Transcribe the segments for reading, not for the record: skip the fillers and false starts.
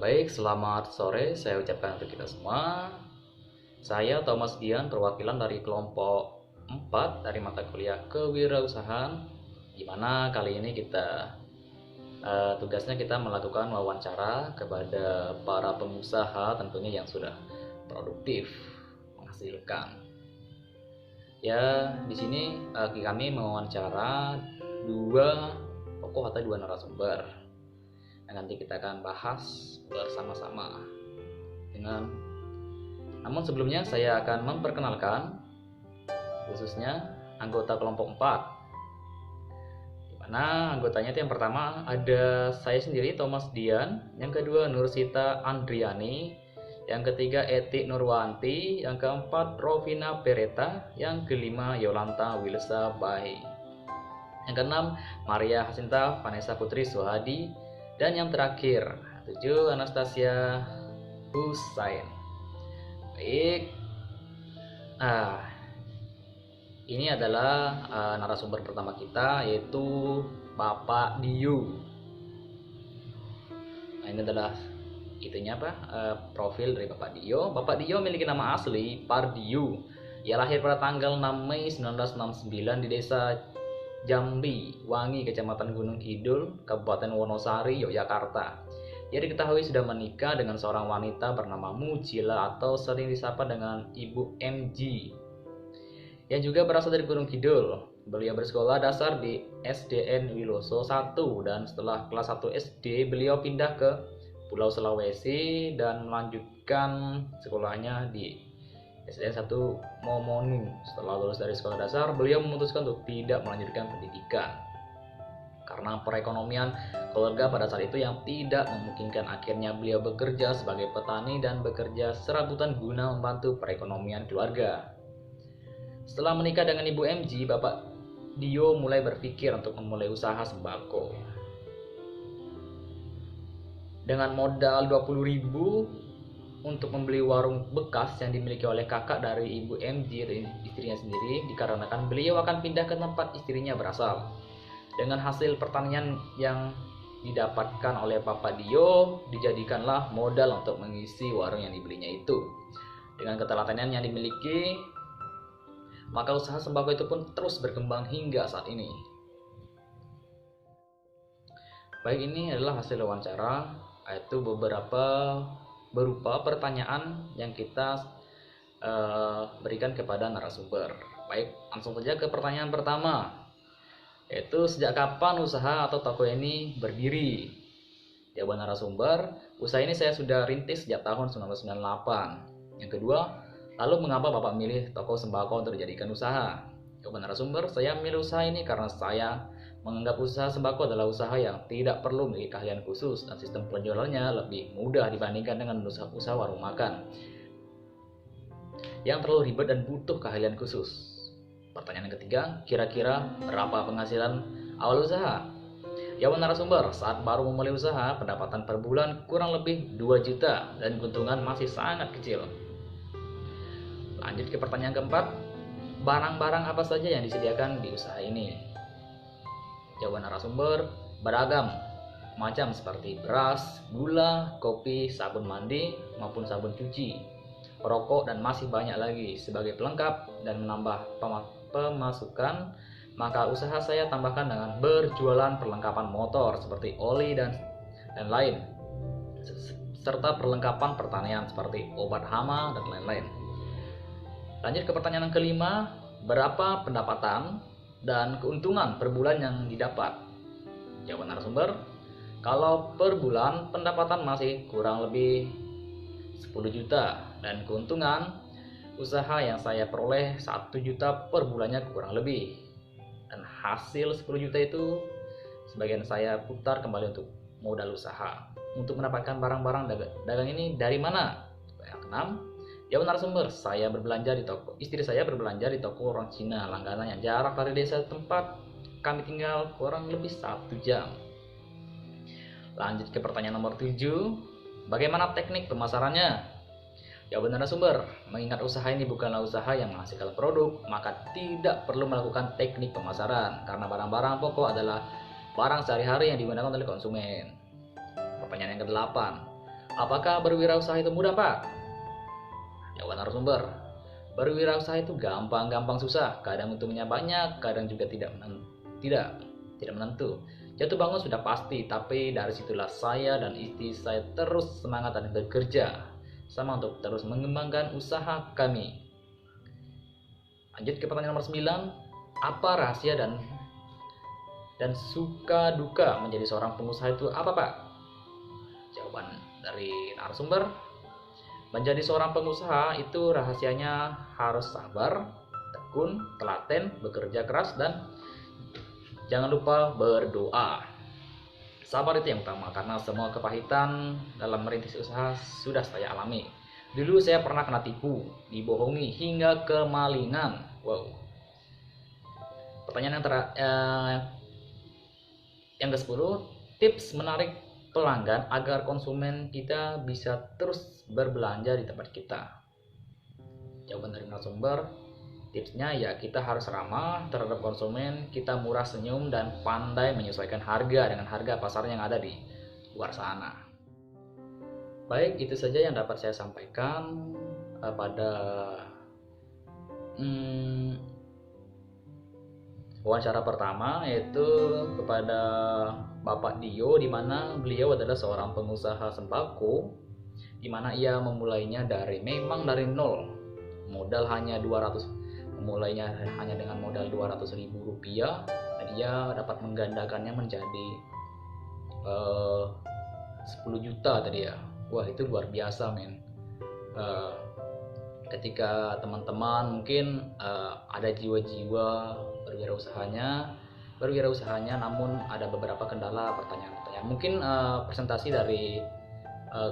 Baik, selamat sore saya ucapkan untuk kita semua. Saya Thomas Dian, perwakilan dari kelompok 4 dari mata kuliah kewirausahaan, di mana kali ini tugasnya kita melakukan wawancara kepada para pengusaha tentunya yang sudah produktif menghasilkan. Ya, di sini kami mewawancara dua tokoh atau dua narasumber. Nanti kita akan bahas bersama-sama namun sebelumnya saya akan memperkenalkan khususnya anggota kelompok 4, di mana anggotanya itu yang pertama ada saya sendiri Thomas Dian, yang kedua Nursita Andriani, yang ketiga Eti Nurwanti, yang keempat Rovina Bereta, yang kelima Yolanta Wilsa Bahi, yang keenam Maria Hasinta Vanessa Putri Suhadi, dan yang terakhir 7 Anastasia Husain. Baik, ini adalah narasumber pertama kita, yaitu Bapak Dio. Nah, ini adalah profil dari Bapak Dio. Bapak Dio memiliki nama asli Pardio. Ia lahir pada tanggal 6 Mei 1969 di desa Jambi Wangi, Kecamatan Gunung Kidul, Kabupaten Wonosari, Yogyakarta. Ia diketahui sudah menikah dengan seorang wanita bernama Mujila atau sering disapa dengan Ibu MG, yang juga berasal dari Gunung Kidul. Beliau bersekolah dasar di SDN Wiloso 1 dan setelah kelas 1 SD beliau pindah ke Pulau Sulawesi dan melanjutkan sekolahnya di SDN 1 Momonu. Setelah lulus dari sekolah dasar, beliau memutuskan untuk tidak melanjutkan pendidikan karena perekonomian keluarga pada saat itu yang tidak memungkinkan. Akhirnya beliau bekerja sebagai petani dan bekerja serabutan guna membantu perekonomian keluarga. Setelah menikah dengan Ibu MG, Bapak Dio mulai berpikir untuk memulai usaha sembako. Dengan modal 20.000 untuk membeli warung bekas yang dimiliki oleh kakak dari Ibu MG atau istrinya sendiri, dikarenakan beliau akan pindah ke tempat istrinya berasal. Dengan hasil pertanian yang didapatkan oleh Bapak Dio, dijadikanlah modal untuk mengisi warung yang dibelinya itu. Dengan ketelatenan yang dimiliki, maka usaha sembako itu pun terus berkembang hingga saat ini. Baik, ini adalah hasil wawancara, yaitu berupa pertanyaan yang kita berikan kepada narasumber. Baik, langsung saja ke pertanyaan pertama, yaitu sejak kapan usaha atau toko ini berdiri? Jawaban narasumber, usaha ini saya sudah rintis sejak tahun 1998. Yang kedua, lalu mengapa Bapak milih toko sembako untuk dijadikan usaha? Jawaban narasumber, saya memilih usaha ini karena saya menganggap usaha sembako adalah usaha yang tidak perlu memiliki keahlian khusus dan sistem penjualannya lebih mudah dibandingkan dengan usaha warung makan yang terlalu ribet dan butuh keahlian khusus. Pertanyaan yang ketiga, kira-kira berapa penghasilan awal usaha? Jawaban narasumber, saat baru memulai usaha, pendapatan per bulan kurang lebih 2 juta dan keuntungan masih sangat kecil. Lanjut ke pertanyaan keempat, barang-barang apa saja yang disediakan di usaha ini? Jawaban narasumber, beragam macam seperti beras, gula, kopi, sabun mandi maupun sabun cuci, rokok, dan masih banyak lagi. Sebagai pelengkap dan menambah pemasukan, maka usaha saya tambahkan dengan berjualan perlengkapan motor seperti oli dan lain, serta perlengkapan pertanian seperti obat hama dan lain-lain. Lanjut ke pertanyaan yang kelima, berapa pendapatan dan keuntungan per bulan yang didapat? Jawaban narasumber, kalau per bulan pendapatan masih kurang lebih 10 juta dan keuntungan usaha yang saya peroleh 1 juta per bulannya kurang lebih. Dan hasil 10 juta itu sebagian saya putar kembali untuk modal usaha. Untuk mendapatkan barang-barang dagang ini dari mana? Yang keenam, jawaban narasumber, istri saya berbelanja di toko orang Cina langganan yang jarak dari desa tempat kami tinggal kurang lebih 1 jam. Lanjut ke pertanyaan nomor 7, bagaimana teknik pemasarannya? Jawaban narasumber, mengingat usaha ini bukanlah usaha yang menghasilkan produk, maka tidak perlu melakukan teknik pemasaran karena barang-barang pokok adalah barang sehari-hari yang digunakan oleh konsumen. Pertanyaan yang ke-8, Apakah berwirausaha itu mudah, Pak? Jawaban narasumber, berwirausaha itu gampang-gampang susah. Kadang untungnya banyak, kadang juga tidak menentu. Jatuh bangun sudah pasti, tapi dari situlah saya dan istri saya terus semangat dan bekerja sama untuk terus mengembangkan usaha kami. Lanjut ke pertanyaan nomor 9. Apa rahasia dan suka duka menjadi seorang pengusaha itu apa, Pak? Jawaban dari narasumber, menjadi seorang pengusaha itu rahasianya harus sabar, tekun, telaten, bekerja keras, dan jangan lupa berdoa. Sabar itu yang utama, karena semua kepahitan dalam merintis usaha sudah saya alami. Dulu saya pernah kena tipu, dibohongi, hingga kemalingan. Wow. Pertanyaan yang ke-10, tips menarik pelanggan agar konsumen kita bisa terus berbelanja di tempat kita. Jawaban dari narasumber, tipsnya ya kita harus ramah terhadap konsumen, kita murah senyum dan pandai menyesuaikan harga dengan harga pasar yang ada di luar sana. Baik, itu saja yang dapat saya sampaikan pada wawancara pertama, yaitu kepada Bapak Dio, di mana beliau adalah seorang pengusaha sembako, di mana ia memulainya dari nol, modal hanya 200, memulainya hanya dengan modal 200.000 rupiah, dan ia dapat menggandakannya menjadi 10 juta tadi ya. Wah, itu luar biasa, men. Ketika teman-teman mungkin ada jiwa-jiwa berwirausahanya, namun ada beberapa kendala, pertanyaan-pertanyaan. Mungkin presentasi dari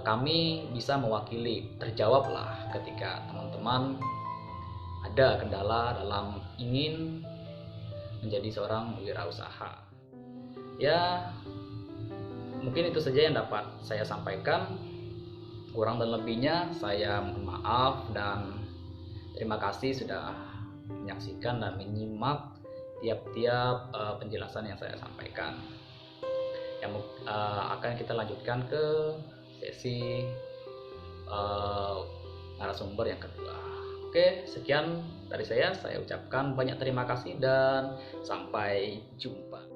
kami bisa mewakili, terjawablah ketika teman-teman ada kendala dalam ingin menjadi seorang wirausaha. Ya, mungkin itu saja yang dapat saya sampaikan. Kurang dan lebihnya saya mohon maaf, dan terima kasih sudah menyaksikan dan menyimak tiap-tiap penjelasan yang saya sampaikan. Yang akan kita lanjutkan ke sesi narasumber yang kedua. Oke, sekian dari saya ucapkan banyak terima kasih dan sampai jumpa.